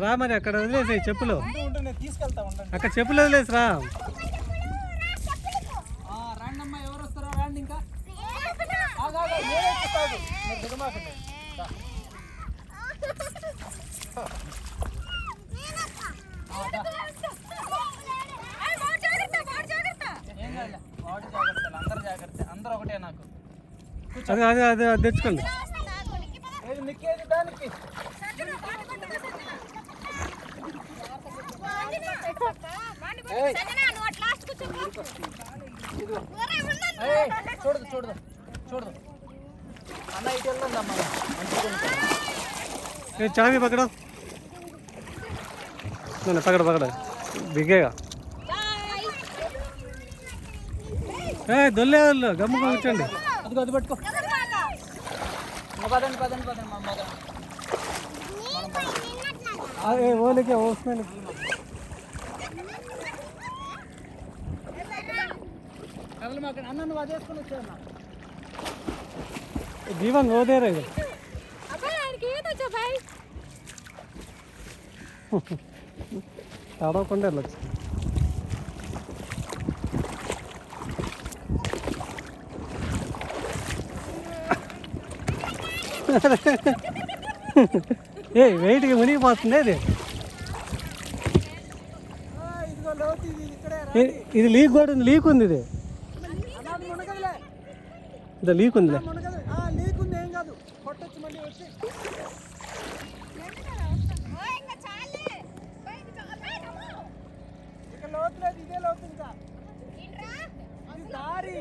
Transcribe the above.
రా మరి అక్కడ వదిలేసాయి చెప్పులు. తీసుకెళ్తా అక్కడ చెప్పులు వదిలేసి రా. రాండమ్మా, ఎవరు వస్తారో రాండి. ఇంకా అందరూ జాగ్రత్త, అందరూ ఒకటే. నాకు అదే అదే అదే అది తెచ్చుకోండి. నిక్కేది దానికి చూడదు చూడదు చూడదు. అన్న ఇటు వెళ్దామా? చావి పకడో, పకడ పకడ దిగేగా. దొల్లే వాళ్ళు గమ్ముగా కూర్చోండి. అది అది పట్టుకో. పదండి పదండి పదండి మా మగ ఓలికే వస్తున్నాను. కదలు మాకు. అన్న నువ్వు అది వేసుకొని వచ్చావన్నా. जीवन वो दे रहे ఆడకుండా వెళ్ళచ్చు. ఏ వెయిట్గా మునిగిపోతుంది. అది ఇది లీక్ కూడా ఉంది. లీక్ ఉంది. ఇది ఇది లీక్ ఉంది. లీక్ ఉంది, ఏం కాదు. కొట్టొచ్చు మళ్ళీ వచ్చి. ఇక లోతు లేదు, ఇదే లోతు. ఇంకా దారి